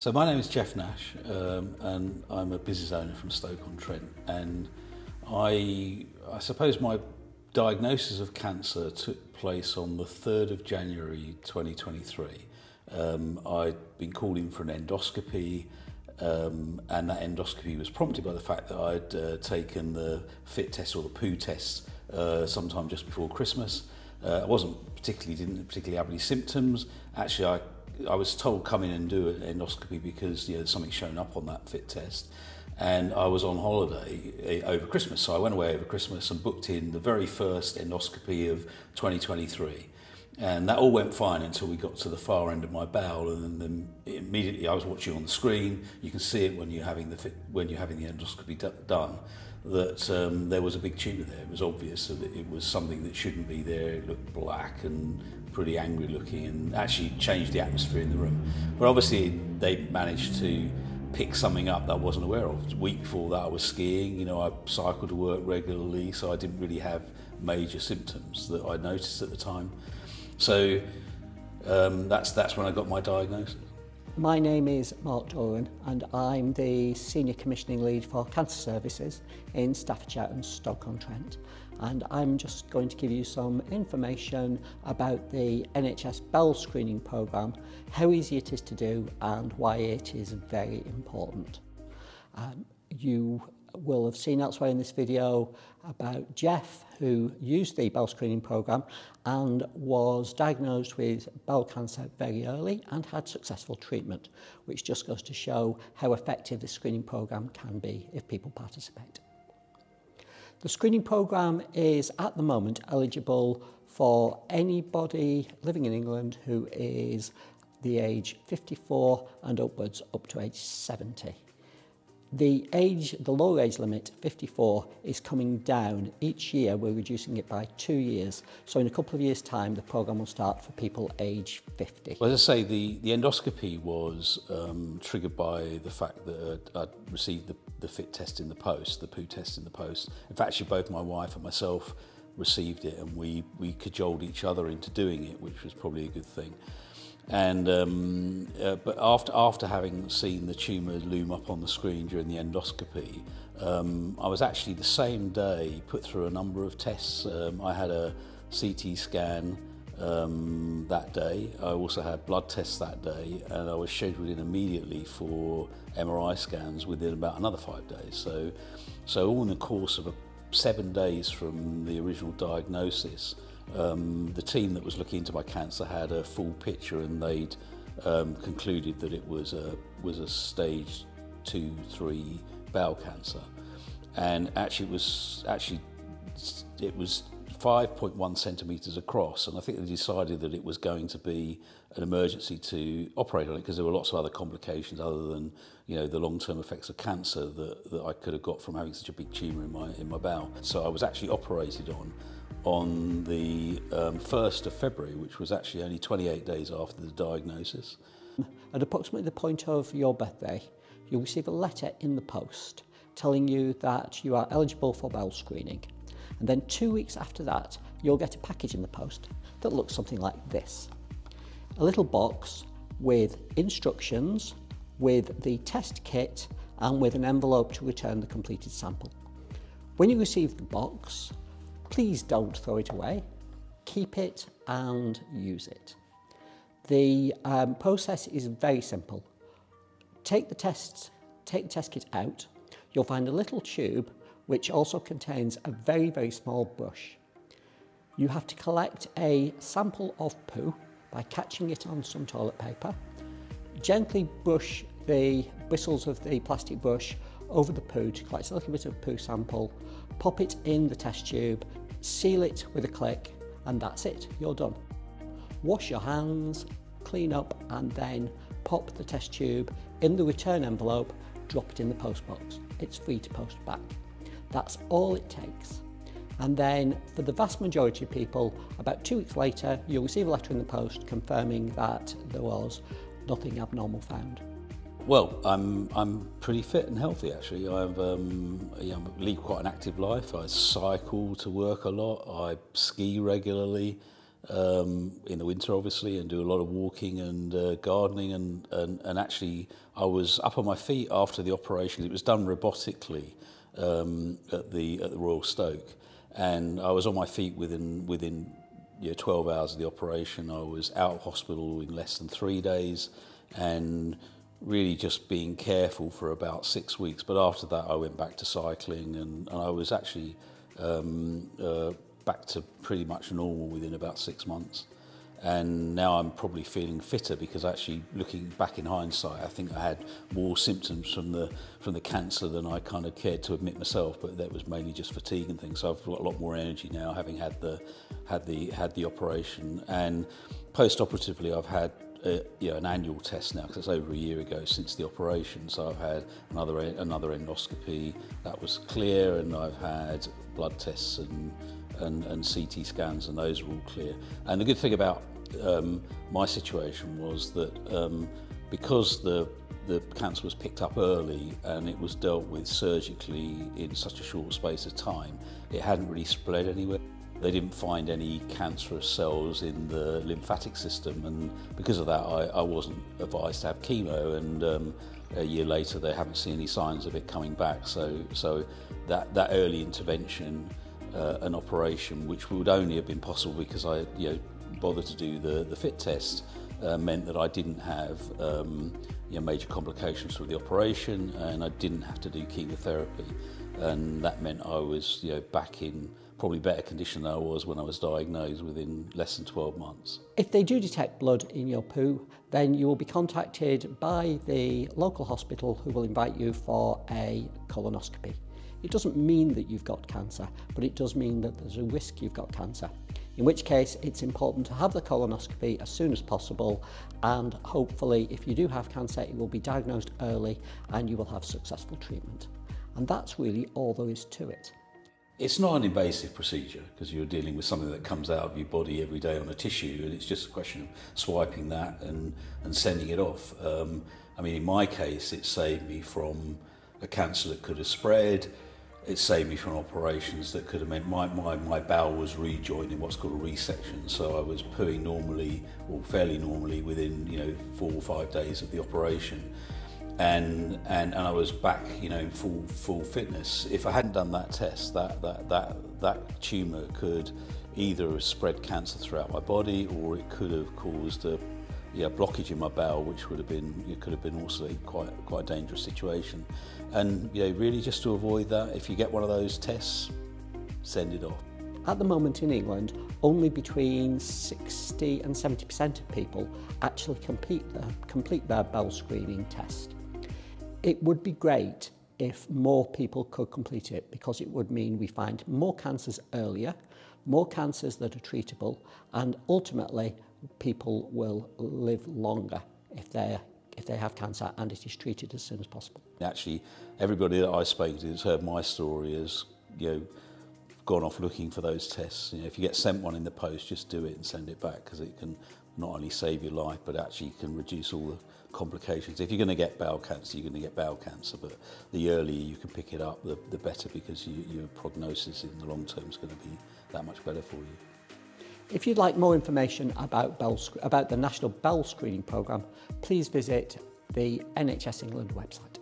So my name is Jeff Nash, and I'm a business owner from Stoke-on-Trent, and I suppose my diagnosis of cancer took place on the 3rd of January 2023. I'd been called in for an endoscopy, and that endoscopy was prompted by the fact that I'd taken the fit test or the poo test sometime just before Christmas. I didn't particularly have any symptoms. Actually, I was told come in and do an endoscopy because there's something shown up on that fit test, and I was on holiday over Christmas, so I went away over Christmas and booked in the very first endoscopy of 2023, and that all went fine until we got to the far end of my bowel, and then immediately I was watching on the screen. You can see it when you're having the endoscopy done, that there was a big tumour there. It was obvious that it was something that shouldn't be there. It looked black and pretty angry looking, and actually changed the atmosphere in the room. But obviously they managed to pick something up that I wasn't aware of. The week before that I was skiing, I cycled to work regularly, so I didn't really have major symptoms that I noticed at the time. So that's when I got my diagnosis. My name is Mark Doran, and I'm the Senior Commissioning Lead for Cancer Services in Staffordshire and Stoke-on-Trent. And I'm just going to give you some information about the NHS bowel screening programme, how easy it is to do and why it is very important. You will have seen elsewhere in this video about Jeff, who used the bowel screening programme and was diagnosed with bowel cancer very early and had successful treatment, which just goes to show how effective the screening programme can be if people participate. The screening programme is at the moment eligible for anybody living in England who is the age 54 and upwards up to age 70. The lower age limit, 54, is coming down. Each year we're reducing it by 2 years. So in a couple of years' time, the programme will start for people age 50. Well, as I say, the endoscopy was triggered by the fact that I'd received the fit test in the post, the poo test in the post. In fact, actually both my wife and myself received it, and we cajoled each other into doing it, which was probably a good thing. And but after having seen the tumour loom up on the screen during the endoscopy, I was actually the same day put through a number of tests. I had a CT scan that day. I also had blood tests that day, and I was scheduled in immediately for MRI scans within about another 5 days. So all in the course of 7 days from the original diagnosis, the team that was looking into my cancer had a full picture, and they'd concluded that it was a stage 2-3 bowel cancer, and actually it was 5.1 centimetres across, and I think they decided that it was going to be an emergency to operate on it because there were lots of other complications other than the long-term effects of cancer that I could have got from having such a big tumour in my bowel. So I was actually operated on the 1st of February, which was actually only 28 days after the diagnosis. At approximately the point of your birthday, you'll receive a letter in the post telling you that you are eligible for bowel screening. And then 2 weeks after that, you'll get a package in the post that looks something like this. A little box with instructions, with the test kit, and with an envelope to return the completed sample. When you receive the box, please don't throw it away. Keep it and use it. The process is very simple. Take the test kit out. You'll find a little tube which also contains a very, very small brush. You have to collect a sample of poo by catching it on some toilet paper. Gently brush the bristles of the plastic brush over the poo to collect a little bit of poo sample, pop it in the test tube, seal it with a click, and that's it, you're done. Wash your hands, clean up, and then pop the test tube in the return envelope, drop it in the post box. It's free to post back. That's all it takes. And then for the vast majority of people, about 2 weeks later, you'll receive a letter in the post confirming that there was nothing abnormal found. Well, I'm pretty fit and healthy actually. I lead quite an active life. I cycle to work a lot. I ski regularly. in the winter, obviously, and do a lot of walking and gardening. And actually, I was up on my feet after the operation. It was done robotically at the Royal Stoke, and I was on my feet within 12 hours of the operation. I was out of hospital in less than 3 days, and really just being careful for about 6 weeks. But after that, I went back to cycling, and I was actually back to pretty much normal within about 6 months. And now I'm probably feeling fitter, because actually, looking back in hindsight, I think I had more symptoms from the cancer than I kind of cared to admit myself. But that was mainly just fatigue and things. So I've got a lot more energy now, having had the operation. And post-operatively, I've had an annual test now, because it's over a year ago since the operation. So I've had another endoscopy that was clear, and I've had blood tests and CT scans, and those are all clear. And the good thing about my situation was that because the cancer was picked up early and it was dealt with surgically in such a short space of time, it hadn't really spread anywhere. They didn't find any cancerous cells in the lymphatic system, and because of that, I wasn't advised to have chemo. And a year later, they haven't seen any signs of it coming back. So that early intervention, an operation, which would only have been possible because I bothered to do the fit test, meant that I didn't have major complications from the operation, and I didn't have to do chemotherapy, and that meant I was back in probably better condition than I was when I was diagnosed within less than 12 months. If they do detect blood in your poo, then you will be contacted by the local hospital, who will invite you for a colonoscopy. It doesn't mean that you've got cancer, but it does mean that there's a risk you've got cancer, in which case it's important to have the colonoscopy as soon as possible, and hopefully, if you do have cancer, it will be diagnosed early and you will have successful treatment. And that's really all there is to it. It's not an invasive procedure, because you're dealing with something that comes out of your body every day on a tissue, and it's just a question of swiping that and sending it off. In my case, it saved me from a cancer that could have spread. It saved me from operations that could have meant my bowel was rejoined in what's called a resection. So I was pooing normally, or fairly normally, within 4 or 5 days of the operation. And I was back, in full fitness. If I hadn't done that test, that tumour could either have spread cancer throughout my body, or it could have caused a blockage in my bowel, which could have been also quite a dangerous situation. And really, just to avoid that, if you get one of those tests, send it off. At the moment in England, only between 60 and 70% of people actually complete their bowel screening test. It would be great if more people could complete it, because it would mean we find more cancers earlier, more cancers that are treatable, and ultimately people will live longer if they have cancer and it is treated as soon as possible. Actually, everybody that I've spoken to that's heard my story has gone off looking for those tests. If you get sent one in the post, just do it and send it back, because it can not only save your life, but actually can reduce all the complications. If you're going to get bowel cancer, you're going to get bowel cancer, but the earlier you can pick it up, the better, because your prognosis in the long term is going to be that much better for you. If you'd like more information about the National Bowel Screening Programme, please visit the NHS England website.